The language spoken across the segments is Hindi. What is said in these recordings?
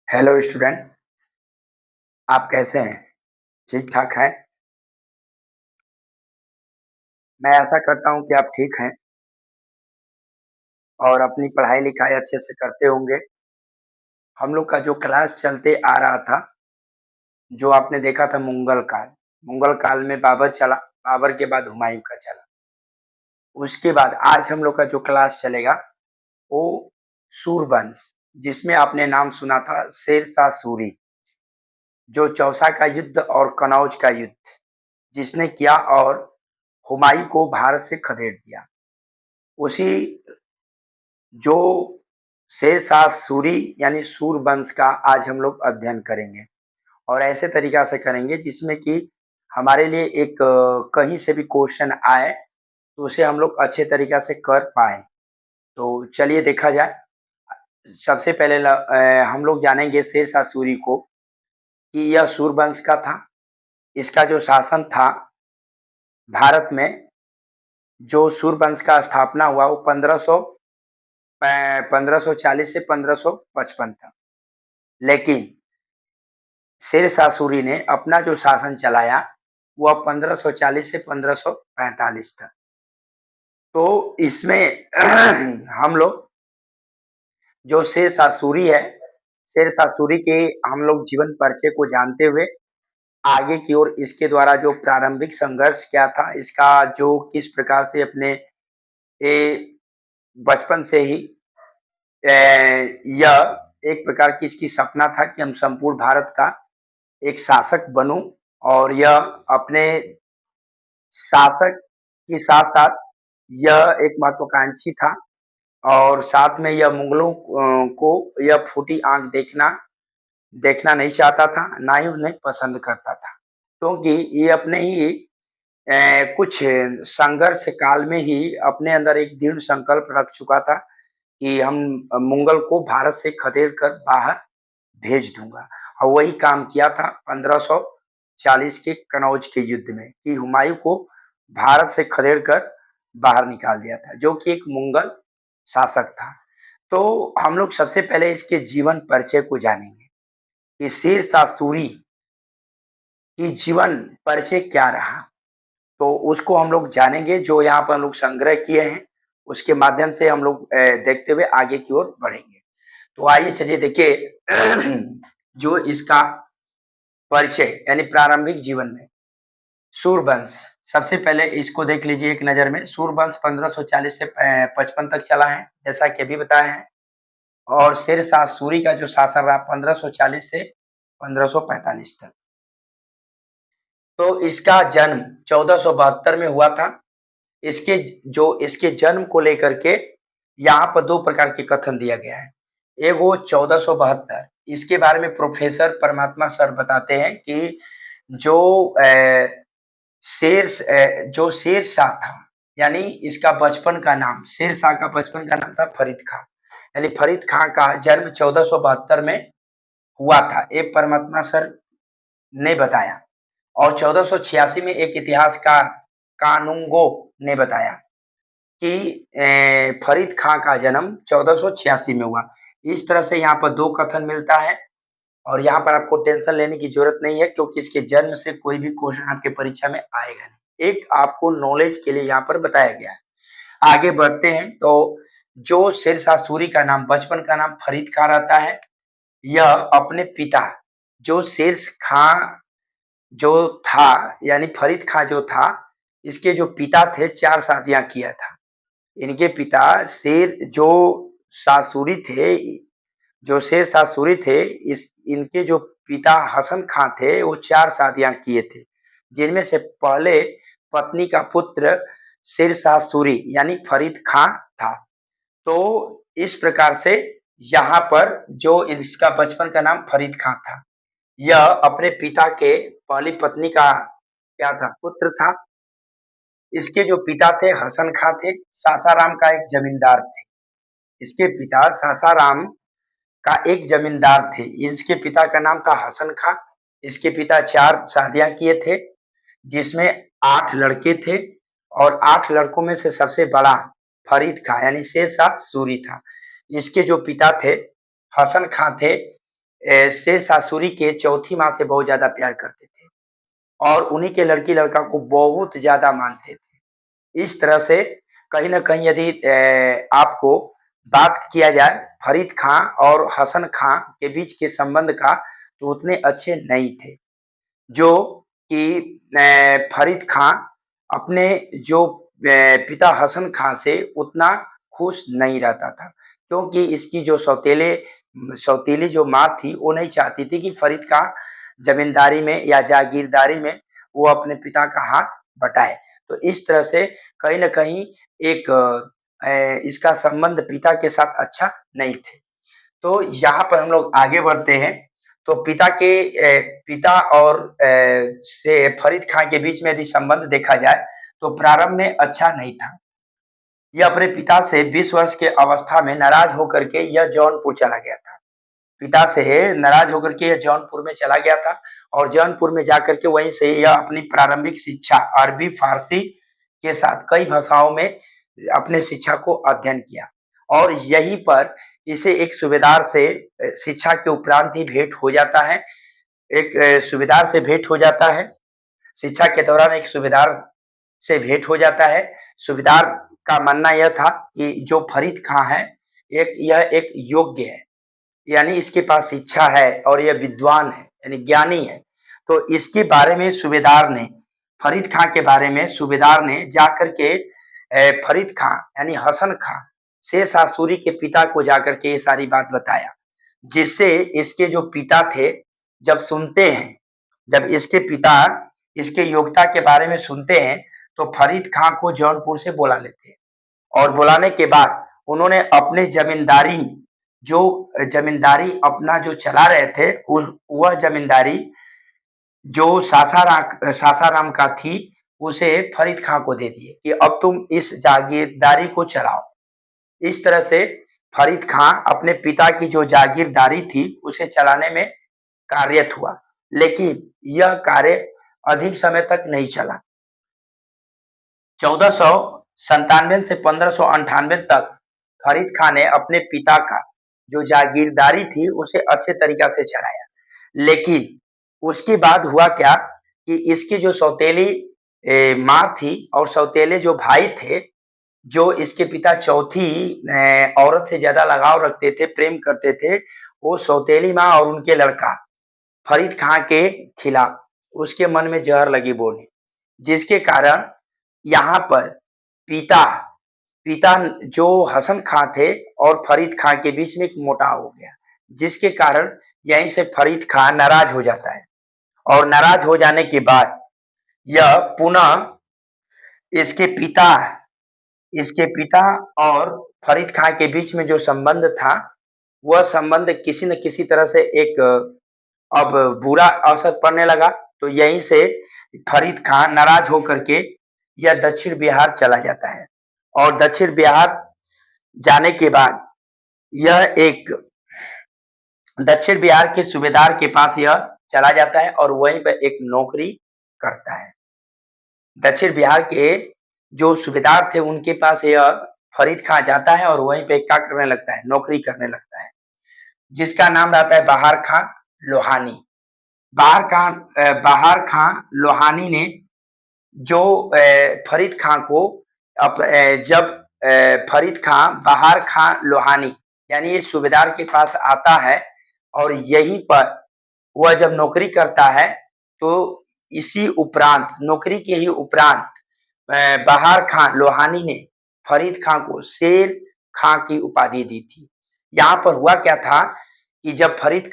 हेलो स्टूडेंट, आप कैसे हैं? ठीक-ठाक हैं? मैं आशा करता हूँ कि आप ठीक हैं और अपनी पढ़ाई-लिखाई अच्छे से करते होंगे। हम लोग का जो क्लास चलते आ रहा था, जो आपने देखा था मुग़ल काल। मुग़ल काल में बाबर चला, बाबर के बाद हुमायूँ का चला। उसके बाद आज हम लोग का जो क्लास चलेगा, वो सूरवंश, जिसमें आपने नाम सुना था शेरशाह सूरी, जो चौसा का युद्ध और कनौज का युद्ध जिसने किया और हुमायूँ को भारत से खदेड़ दिया। उसी जो शेरशाह सूरी यानी सूरवंश का आज हम लोग अध्ययन करेंगे और ऐसे तरीक़ा से करेंगे जिसमें कि हमारे लिए एक कहीं से भी क्वेश्चन आए, तो उसे हम लोग अच्छे तरीक़ा से कर पाएँ। तो चलिए देखा जाए। सबसे पहले हम लोग जानेंगे शेरशाह सूरी को कि यह सूरवंश का था। इसका जो शासन था भारत में, जो सूरवंश का स्थापना हुआ वो 1540 से 1555 था। लेकिन शेरशाह सूरी ने अपना जो शासन चलाया, वह 1540 से 1545 था। तो इसमें हम लोग जो शेरशाह सूरी है, शेरशाह सूरी के हम लोग जीवन परिचय को जानते हुए आगे की ओर इसके द्वारा जो प्रारंभिक संघर्ष क्या था, इसका जो किस प्रकार से अपने बचपन से ही यह एक प्रकार की इसकी सपना था कि हम संपूर्ण भारत का एक शासक बनूं और यह अपने शासक के साथ-साथ यह एक महत्वाकांक्षी था और साथ में यह मुगलों को यह फूटी आँख देखना देखना नहीं चाहता था, ना ही उन्हें पसंद करता था। क्योंकि ये अपने ही कुछ संघर्ष काल में ही अपने अंदर एक दृढ़ संकल्प रख चुका था कि हम मुगल को भारत से खदेड़ कर बाहर भेज दूँगा और वही काम किया था 1540 के कनौज के युद्ध में कि हुमायूँ को भारत से खदेड़ कर बाहर निकाल दिया था, जो कि एक मुगल शासक था। तो हम लोग सबसे पहले इसके जीवन परिचय को जानेंगे कि शेरशाह सूरी की जीवन परिचय क्या रहा। तो उसको हम लोग जानेंगे, जो यहाँ पर हम लोग संग्रह किए हैं, उसके माध्यम से हम लोग देखते हुए आगे की ओर बढ़ेंगे। तो आइए चलिए देखिए जो इसका परिचय यानी प्रारंभिक जीवन में सूरवंश, सबसे पहले इसको देख लीजिए एक नज़र में। सूरवंश 1540 से 55 तक चला है, जैसा कि अभी बताया है और शेरशाह सूरी का जो शासन रहा 1540 से 1545 तक। तो इसका जन्म 1472 में हुआ था। इसके जन्म को लेकर के यहाँ पर 2 प्रकार के कथन दिया गया है। एक वो 1472, इसके बारे में प्रोफेसर परमात्मा सर बताते हैं कि जो जो शेरशाह था, यानी इसका बचपन का नाम, शेरशाह का बचपन का नाम था फरीद खां, यानी फरीद खां का जन्म 1472 में हुआ था, ये परमात्मा सर ने बताया। और 1486 में एक इतिहासकार कानुंगो ने बताया कि फरीद खां का जन्म 1486 में हुआ। इस तरह से यहाँ पर 2 कथन मिलता है और यहाँ पर आपको टेंशन लेने की ज़रूरत नहीं है, क्योंकि इसके जन्म से कोई भी क्वेश्चन आपके परीक्षा में आएगा नहीं। एक आपको नॉलेज के लिए यहाँ पर बताया गया है। आगे बढ़ते हैं। तो जो शेरशाह सूरी का नाम, बचपन का नाम फरीद खां रहता है, यह अपने पिता जो शेर खां जो था, यानी फरीद खां जो था, इसके जो पिता थे 4 शादियाँ किया था। इनके पिता जो शेरशाह सूरी थे, इनके जो पिता हसन खां थे, वो 4 शादियाँ किए थे, जिनमें से पहले पत्नी का पुत्र शेरशाह सूरी यानी फरीद खां था। तो इस प्रकार से यहाँ पर जो इसका बचपन का नाम फरीद खां था, यह अपने पिता के पहली पत्नी का क्या था, पुत्र था। इसके जो पिता थे हसन खां थे, सासाराम का एक जमींदार थे। इसके पिता सासाराम का एक जमींदार थे। इसके पिता का नाम था हसन खां। इसके पिता 4 शादियाँ किए थे, जिसमें 8 लड़के थे और 8 लड़कों में से सबसे बड़ा फरीद खां यानी शेरशाह सूरी था। इसके जो पिता थे हसन खां थे, शेर शाह सूरी के चौथी माँ से बहुत ज़्यादा प्यार करते थे और उन्हीं के लड़की-लड़का को बहुत ज़्यादा मानते थे। इस तरह से कहीं न कहीं यदि आपको बात किया जाए फरीद खां और हसन खां के बीच के संबंध का, तो उतने अच्छे नहीं थे। जो कि फरीद खां अपने जो पिता हसन खां से उतना खुश नहीं रहता था, क्योंकि इसकी जो सौतेली जो माँ थी, वो नहीं चाहती थी कि फरीद खां जमींदारी में या जागीरदारी में वो अपने पिता का हाथ बटाए। तो इस तरह से कहीं न कहीं एक इसका संबंध पिता के साथ अच्छा नहीं थे। तो यहाँ पर हम लोग आगे बढ़ते हैं। तो पिता और से फरीद खां के बीच में यदि संबंध देखा जाए, तो प्रारंभ में अच्छा नहीं था। यह अपने पिता से 20 वर्ष के अवस्था में नाराज होकर के यह जौनपुर चला गया था। पिता से नाराज होकर के यह जौनपुर में चला गया था और जौनपुर में जाकर के वहीं से यह अपनी प्रारंभिक शिक्षा अरबी, फारसी के साथ कई भाषाओं में अपने शिक्षा को अध्ययन किया और यहीं पर इसे एक सूबेदार से शिक्षा के उपरांत ही भेंट हो जाता है। एक सूबेदार से भेंट हो जाता है। शिक्षा के दौरान एक सूबेदार से भेंट हो जाता है। सूबेदार का मानना यह था कि जो फरीद खां है, यह एक योग्य है, यानी इसके पास शिक्षा है और यह विद्वान है, यानी ज्ञानी है। तो इसके बारे में सूबेदार ने, फरीद खां के बारे में सूबेदार ने जाकर के फरीद खां यानी हसन खां, शेर शाह सूरी के पिता को जाकर के ये सारी बात बताया, जिससे इसके जो पिता थे, जब सुनते हैं, जब इसके पिता इसके योग्यता के बारे में सुनते हैं, तो फरीद खां को जौनपुर से बुला लेते हैं और बुलाने के बाद उन्होंने अपने जमींदारी अपना जो चला रहे थे, वह जमींदारी जो सासाराम का थी, उसे फरीद खां को दे दिए कि अब तुम इस जागीरदारी को चलाओ। इस तरह से फरीद खां अपने पिता की जो जागीरदारी थी, उसे चलाने में कार्यरत हुआ, लेकिन यह कार्य अधिक समय तक नहीं चला। 1497 से 1598 तक फरीद खां ने अपने पिता का जो जागीरदारी थी, उसे अच्छे तरीका से चलाया। लेकिन उसके बाद हुआ क्या कि इसकी जो सौतेली माँ थी और सौतेले जो भाई थे, जो इसके पिता चौथी औरत से ज़्यादा लगाव रखते थे, प्रेम करते थे, वो सौतेली माँ और उनके लड़का फरीद खां के खिलाफ उसके मन में जहर लगी बोलने, जिसके कारण यहाँ पर पिता पिता जो हसन खां थे और फरीद खां के बीच में एक मुटाव हो गया, जिसके कारण यहीं से फरीद खां नाराज हो जाता है और नाराज हो जाने के बाद यह पुनः इसके पिता इसके पिता और फरीद खां के बीच में जो संबंध था, वह संबंध किसी न किसी तरह से एक अब बुरा असर पड़ने लगा। तो यहीं से फरीद खां नाराज होकर के यह दक्षिण बिहार चला जाता है और दक्षिण बिहार जाने के बाद यह एक दक्षिण बिहार के सूबेदार के पास यह चला जाता है और वहीं पर एक नौकरी करता है। दक्षिण बिहार के जो सूबेदार थे, उनके पास यह फरीद खां जाता है और वहीं पे क्या करने लगता है, नौकरी करने लगता है, जिसका नाम रहता है बहार खां लोहानी। बहार खां लोहानी ने जो फरीद खां को जब फरीद खां बहार खां लोहानी यानी ये सूबेदार के पास आता है और यहीं पर वह जब नौकरी करता है, तो इसी उपरांत नौकरी के ही उपरांत बहार खां लोहानी ने फरीद खां को शेर खां की उपाधि दी थी। यहाँ पर हुआ क्या था कि जब फरीद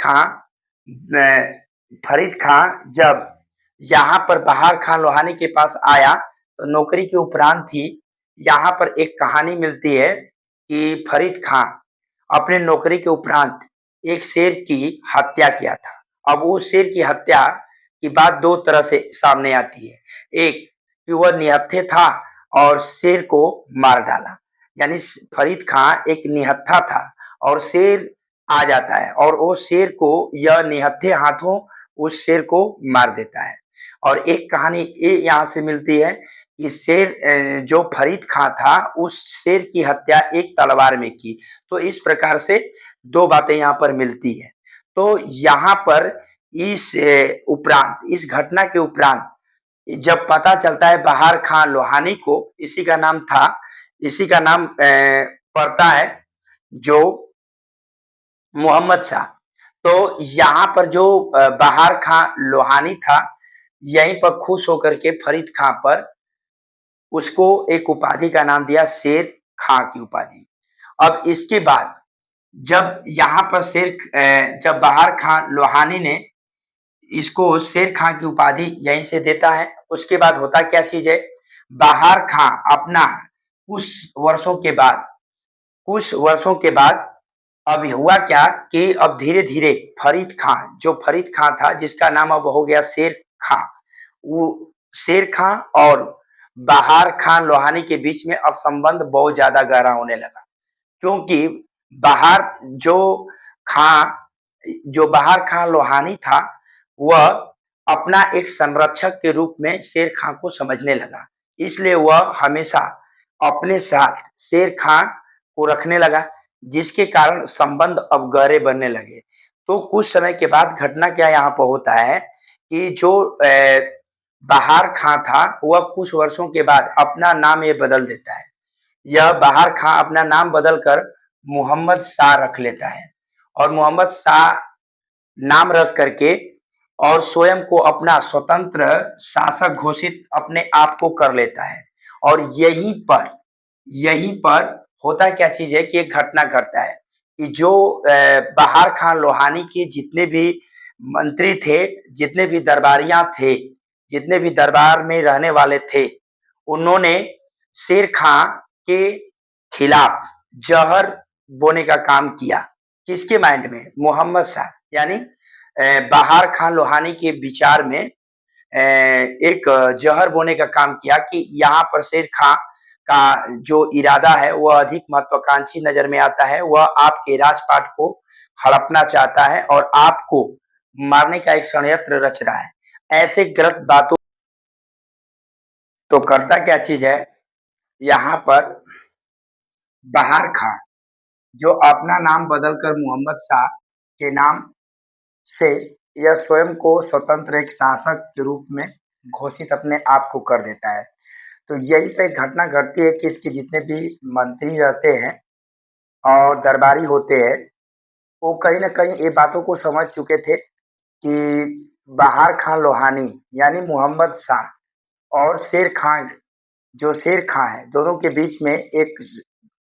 खां जब यहाँ पर बहार खां लोहानी के पास आया, तो नौकरी के उपरांत ही यहाँ पर एक कहानी मिलती है कि फरीद खां अपने नौकरी के उपरांत एक शेर की हत्या किया था। अब वो शेर की हत्या की बात दो तरह से सामने आती है। एक कि वह निहत्थे था और शेर को मार डाला, यानी फरीद खां एक निहत्था था और शेर आ जाता है और वो शेर को यह निहत्थे हाथों उस शेर को मार देता है। और एक कहानी ये यहाँ से मिलती है कि शेर जो फरीद खां था, उस शेर की हत्या एक तलवार में की। तो इस प्रकार से दो बातें यहाँ पर मिलती है। तो यहाँ पर इस उपरांत, इस घटना के उपरांत जब पता चलता है बहार खां लोहानी को, इसी का नाम पड़ता है जो मोहम्मद शाह। तो यहाँ पर जो बहार खां लोहानी था, यहीं पर खुश होकर के फरीद खां पर उसको एक उपाधि का नाम दिया, शेर खां की उपाधि। अब इसके बाद जब यहाँ पर जब बहार खां लोहानी ने इसको शेर खां की उपाधि यहीं से देता है, उसके बाद होता क्या चीज है, बहार खां अपना कुछ वर्षों के बाद कुछ वर्षों के बाद अब हुआ क्या कि अब धीरे धीरे फरीद खां था, जिसका नाम अब हो गया शेर खां, वो शेर खां और बहार खां लोहानी के बीच में अब संबंध बहुत ज्यादा गहरा होने लगा, क्योंकि बहार जो खां जो बहार खां लोहानी था, वह अपना एक संरक्षक के रूप में शेर खां को समझने लगा। इसलिए वह हमेशा अपने साथ शेर खां को रखने लगा, जिसके कारण संबंध अब गहरे बनने लगे। तो कुछ समय के बाद घटना क्या यहाँ पर होता है कि जो बहार खां था, वह कुछ वर्षों के बाद अपना नाम ये बदल देता है। यह बहार खां अपना नाम बदलकर मोहम्मद शाह रख लेता है, और मोहम्मद शाह नाम रख करके और स्वयं को अपना स्वतंत्र शासक घोषित अपने आप को कर लेता है। और यहीं पर होता क्या चीज है कि एक घटना घटता है कि जो बहार खां लोहानी के जितने भी मंत्री थे, जितने भी दरबारियां थे, जितने भी दरबार में रहने वाले थे, उन्होंने शेर खां के खिलाफ जहर बोने का काम किया। किसके माइंड में? मोहम्मद शाह, यानी बहार खां लोहानी के विचार में एक जहर बोने का काम किया कि यहाँ पर शेर खां का जो इरादा है वह अधिक महत्वाकांक्षी नजर में आता है। वह आपके राजपाट को हड़पना चाहता है और आपको मारने का एक षड्यंत्र रच रहा है। ऐसे गलत बातों तो करता क्या चीज है, यहाँ पर बहार खां जो अपना नाम बदलकर मोहम्मद शाह के नाम से यह स्वयं को स्वतंत्र एक शासक के रूप में घोषित अपने आप को कर देता है। तो यही पे घटना घटती है कि इसके जितने भी मंत्री रहते हैं और दरबारी होते हैं, वो कहीं ना कहीं ये बातों को समझ चुके थे कि बहार खां लोहानी यानी मोहम्मद शाह और शेर खां है, दोनों के बीच में एक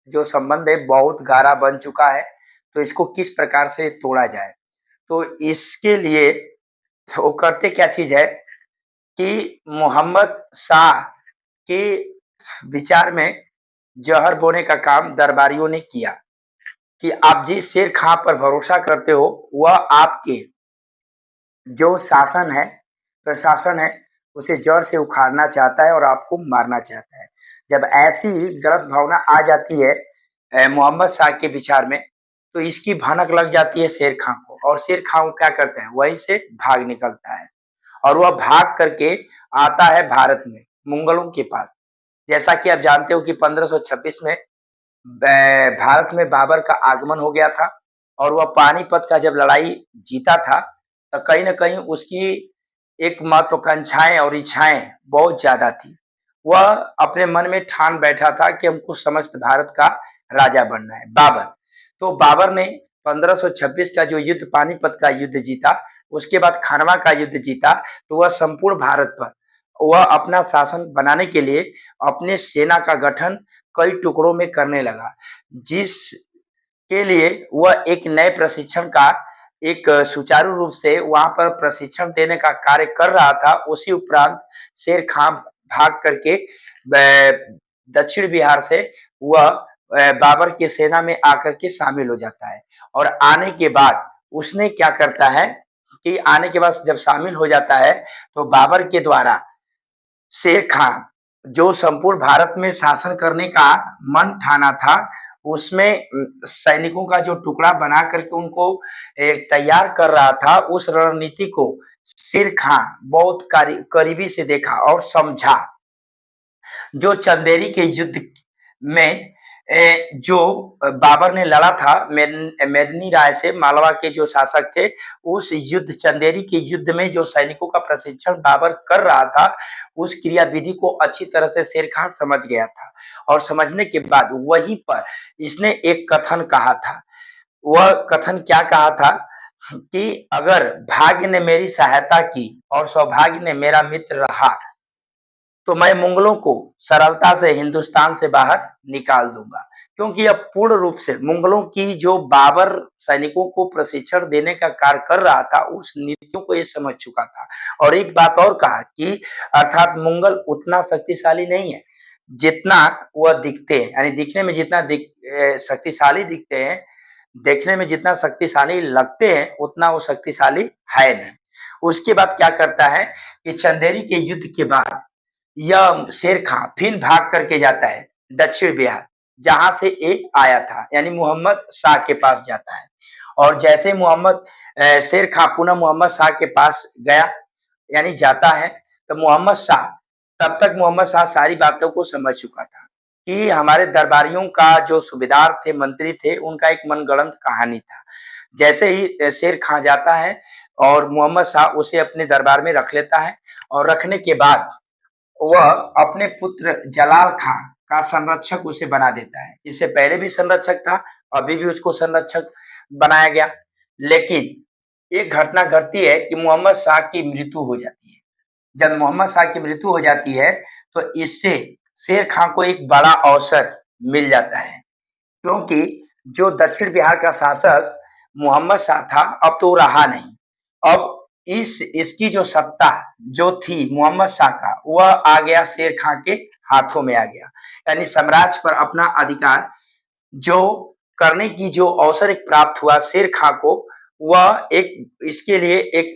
जो संबंध है बहुत गाढ़ा बन चुका है। तो इसको किस प्रकार से तोड़ा जाए, तो इसके लिए वो करते क्या चीज है कि मोहम्मद शाह के विचार में जहर बोने का काम दरबारियों ने किया कि आप जिस शेर खां पर भरोसा करते हो, वह आपके जो प्रशासन है, उसे जड़ से उखाड़ना चाहता है और आपको मारना चाहता है। जब ऐसी गलत भावना आ जाती है मोहम्मद शाह के विचार में, तो इसकी भनक लग जाती है शेर खां को, और शेर खां क्या करते हैं, वहीं से भाग निकलता है और वह भाग करके आता है भारत में, मुगलों के पास। जैसा कि आप जानते हो कि 1526 में भारत में बाबर का आगमन हो गया था, और वह पानीपत का जब लड़ाई जीता था, तो कहीं ना कहीं उसकी एक महत्वाकांक्षाएं और इच्छाएं बहुत ज्यादा थी। वह अपने मन में ठान बैठा था कि हमको समस्त भारत का राजा बनना है, बाबर। तो बाबर ने 1526 का जो युद्ध, पानीपत का युद्ध जीता, उसके बाद खानवा का युद्ध जीता, तो वह संपूर्ण भारत पर वह अपना शासन बनाने के लिए अपने सेना का गठन कई टुकड़ों में करने लगा, जिसके लिए वह एक नए प्रशिक्षण का एक सुचारू रूप से वहां पर प्रशिक्षण देने का कार्य कर रहा था। उसी उपरांत शेर खां भाग करके दक्षिण बिहार से वह बाबर की सेना में आकर के शामिल हो जाता है, और आने के बाद उसने क्या करता है कि आने के बाद जब शामिल हो जाता है, तो बाबर के द्वारा शेर खां जो संपूर्ण भारत में शासन करने का मन ठाना था, उसमें सैनिकों का जो टुकड़ा बना करके उनको तैयार कर रहा था, उस रणनीति को शेर खां बहुत करीबी से देखा और समझा। जो चंदेरी के युद्ध में जो बाबर ने लड़ा था मेदिनी राय से, मालवा के जो शासक थे, उस युद्ध, चंदेरी के युद्ध में जो सैनिकों का प्रशिक्षण बाबर कर रहा था, उस क्रियाविधि को अच्छी तरह से शेर खान समझ गया था। और समझने के बाद वहीं पर इसने एक कथन कहा था। वह कथन क्या कहा था कि अगर भाग्य ने मेरी सहायता की और सौभाग्य ने मेरा मित्र रहा, तो मैं मुगलों को सरलता से हिंदुस्तान से बाहर निकाल दूंगा। क्योंकि अब पूर्ण रूप से मुगलों की जो बाबर सैनिकों को प्रशिक्षण देने का कार्य कर रहा था, उस नीतियों को ये समझ चुका था। और एक बात और कहा कि अर्थात मुगल उतना शक्तिशाली नहीं है जितना वह दिखते हैं, यानी दिखने में जितना शक्तिशाली दिखते हैं, देखने में जितना शक्तिशाली लगते हैं, उतना वो शक्तिशाली है नहीं। उसके बाद क्या करता है कि चंदेरी के युद्ध के बाद यह शेर खां फिर भाग करके जाता है दक्षिण बिहार, जहां से एक आया था, यानी मोहम्मद शाह के पास जाता है। और जैसे शेर खां पुनः मोहम्मद शाह के पास गया, यानी जाता है, तो मोहम्मद शाह, तब तक मोहम्मद शाह सारी बातों को समझ चुका था कि हमारे दरबारियों का जो सूबेदार थे, मंत्री थे, उनका एक मनगढ़ंत कहानी था। जैसे ही शेर खां जाता है और मोहम्मद शाह उसे अपने दरबार में रख लेता है, और रखने के बाद वह अपने पुत्र जलाल खां का संरक्षक उसे बना देता है। इससे पहले भी संरक्षक था, अभी भी उसको संरक्षक बनाया गया। लेकिन एक घटना घटती है कि मोहम्मद शाह की मृत्यु हो जाती है। जब मोहम्मद शाह की मृत्यु हो जाती है, तो इससे शेर खां को एक बड़ा अवसर मिल जाता है। क्योंकि जो दक्षिण बिहार का शासक मोहम्मद शाह था, अब तो रहा नहीं। अब इसकी जो सत्ता जो थी मोहम्मद शाह का, वह आ गया शेर खां के हाथों में आ गया। यानी साम्राज्य पर अपना अधिकार जो करने की जो अवसर एक प्राप्त हुआ शेर खां को, वह एक इसके लिए एक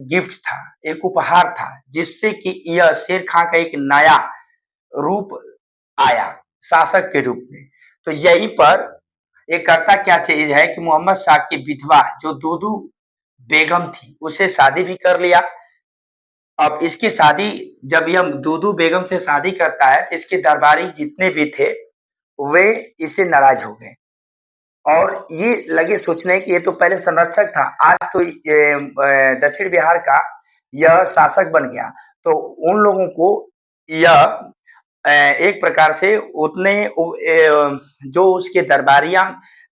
गिफ्ट था, एक उपहार था, जिससे कि यह शेर खां का एक नया रूप आया शासक के रूप में। तो यहीं पर एक करता क्या चीज है कि मोहम्मद शाह की विधवा जो दूदू बेगम थी, उसे शादी भी कर लिया। अब इसकी शादी, जब यह दूदू बेगम से शादी करता है, तो इसके दरबारी जितने भी थे, वे इससे नाराज हो गए और ये लगे सोचने कि ये तो पहले संरक्षक था, आज तो दक्षिण बिहार का यह शासक बन गया। तो उन लोगों को यह एक प्रकार से उतने जो उसके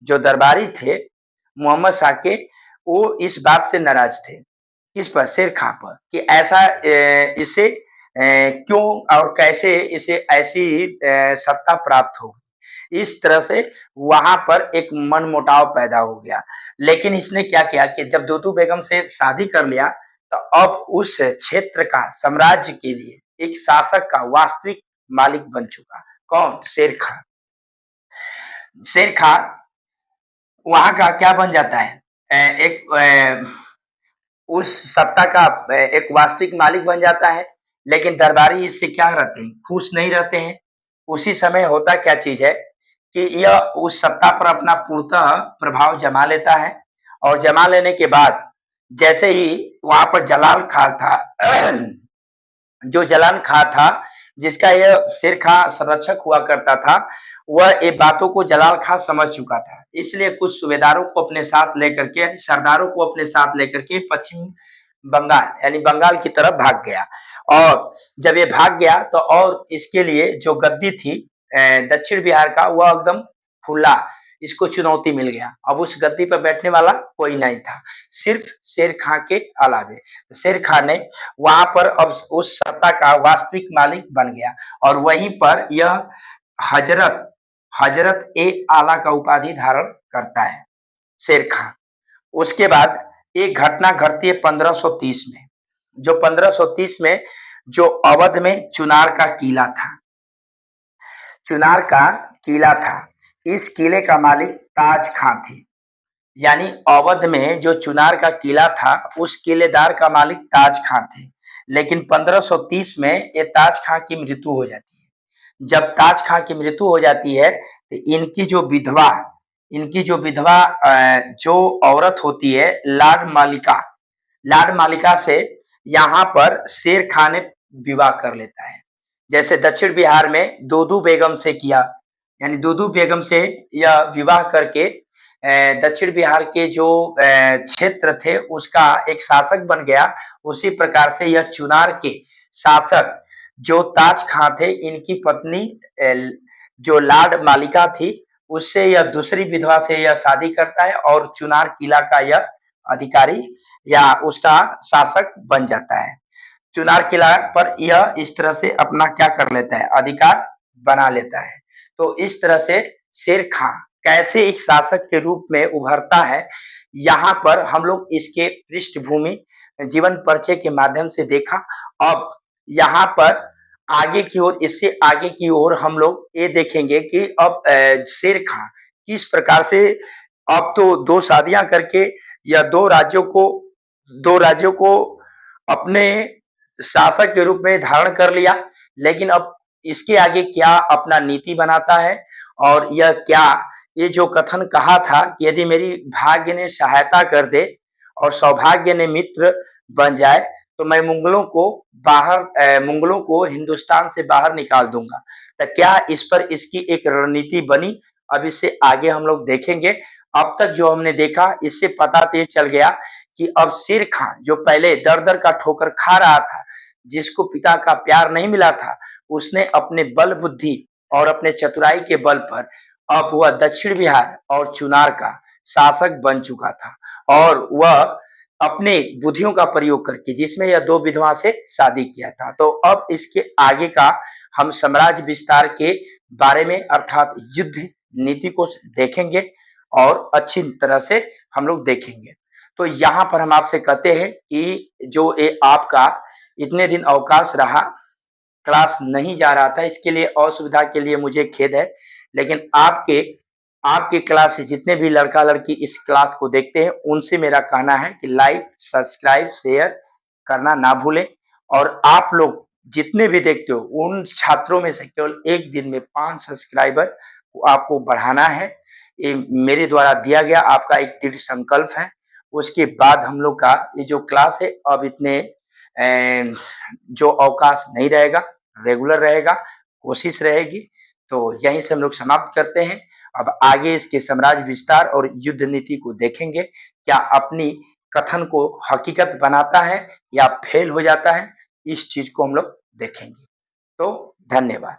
जो दरबारी थे मोहम्मद शाह के, वो इस बात से नाराज थे, किस पर, शेर खां पर, कि ऐसा इसे क्यों और कैसे इसे ऐसी सत्ता प्राप्त हो। इस तरह से वहां पर एक मनमुटाव पैदा हो गया। लेकिन इसने क्या किया कि जब दूदू बेगम से शादी कर लिया, तो अब उस क्षेत्र का, साम्राज्य के लिए एक शासक का वास्तविक मालिक बन चुका। कौन? शेर खां। शेर खां वहां का क्या बन जाता है, एक उस सत्ता का एक वास्तविक मालिक बन जाता है। लेकिन दरबारी इससे क्या रहते हैं, खुश नहीं रहते हैं। उसी समय होता क्या चीज है कि यह उस सत्ता पर अपना पूर्णतः प्रभाव जमा लेता है, और जमा लेने के बाद जैसे ही वहां पर जलाल खां था, जो जलाल खां था, जिसका यह शेर खां संरक्षक हुआ करता था, वह ये बातों को जलाल खां समझ चुका था। इसलिए कुछ सूबेदारों को अपने साथ लेकर के, यानी सरदारों को अपने साथ लेकर के पश्चिम बंगाल, यानी बंगाल की तरफ भाग गया। और जब ये भाग गया, तो और इसके लिए जो गद्दी थी दक्षिण बिहार का, वह एकदम खुला, इसको चुनौती मिल गया। अब उस गद्दी पर बैठने वाला कोई नहीं था, सिर्फ शेर खां के अलावे। शेर खां ने वहां पर अब उस सत्ता का वास्तविक मालिक बन गया, और वहीं पर यह हजरत हजरत ए आला का उपाधि धारण करता है शेर खां। उसके बाद एक घटना घटती है 1530 में, जो 1530 में जो अवध में चुनार का किला था, चुनार का किला था, इस किले का मालिक ताज खां थे। यानी अवध में जो चुनार का किला था, उस किलेदार का मालिक ताज खां थे। लेकिन 1530 में ये ताज खां की मृत्यु हो जाती है। जब ताज खां की मृत्यु हो जाती है, तो इनकी जो विधवा जो औरत होती है, लाड मालिका से यहाँ पर शेर खां ने विवाह कर लेता है। जैसे दक्षिण बिहार में दूदू बेगम से किया, यानी दूदू बेगम से यह विवाह करके दक्षिण बिहार के जो क्षेत्र थे उसका एक शासक बन गया। उसी प्रकार से यह चुनार के शासक जो ताज खां थे, इनकी पत्नी जो लाड मालिका थी, उससे यह दूसरी विधवा से यह शादी करता है और चुनार किला का यह अधिकारी या उसका शासक बन जाता है। चुनार किला पर यह इस तरह से अपना क्या कर लेता है, अधिकार बना लेता है। तो इस तरह से शेर खां कैसे एक शासक के रूप में उभरता है, यहाँ पर हम लोग इसके पृष्ठभूमि जीवन परिचय के माध्यम से देखा। अब यहाँ पर आगे की ओर, इससे आगे की ओर हम लोग ये देखेंगे कि अब शेर खां किस प्रकार से अब तो 2 शादियां करके या 2 राज्यों को अपने शासक के रूप में धारण कर लिया। लेकिन अब इसके आगे क्या अपना नीति बनाता है और यह क्या, ये जो कथन कहा था कि यदि मेरी भाग्य ने सहायता कर दे और सौभाग्य ने मित्र बन जाए तो मैं मुगलों को हिंदुस्तान से बाहर निकाल दूंगा। तो क्या इस पर इसकी एक रणनीति बनी? अब इससे आगे हम लोग देखेंगे। अब तक जो हमने देखा इससे पता तो ये चल गया कि अब शेर खां जो पहले दर-दर का ठोकर खा रहा था, जिसको पिता का प्यार नहीं मिला था, उसने अपने बल बुद्धि और अपने चतुराई के बल पर अब वह दक्षिण बिहार और चुनार का शासक बन चुका था और वह अपने बुद्धियों का प्रयोग करके, जिसमें यह 2 विधवा से शादी किया था। तो अब इसके आगे का हम साम्राज्य विस्तार के बारे में अर्थात युद्ध नीति को देखेंगे और अच्छी तरह से हम लोग देखेंगे। तो यहाँ पर हम आपसे कहते हैं कि जो ये आपका इतने दिन अवकाश रहा, क्लास नहीं जा रहा था, इसके लिए असुविधा के लिए मुझे खेद है। लेकिन आपके आपके क्लास से जितने भी लड़का-लड़की इस क्लास को देखते हैं, उनसे मेरा कहना है कि लाइक, सब्सक्राइब, शेयर करना ना भूलें और आप लोग जितने भी देखते हो, उन छात्रों में से केवल 1 दिन में 5 सब्सक्राइबर को आपको बढ़ाना है। ये मेरे द्वारा दिया गया आपका एक दृढ़ संकल्प है। उसके बाद हम लोग का ये जो क्लास है अब इतने जो अवकाश नहीं रहेगा, रेगुलर रहेगा, कोशिश रहेगी। तो यहीं से हम लोग समाप्त करते हैं। अब आगे इसके साम्राज्य विस्तार और युद्ध नीति को देखेंगे। क्या अपनी कथन को हकीकत बनाता है या फेल हो जाता है, इस चीज को हम लोग देखेंगे। तो धन्यवाद।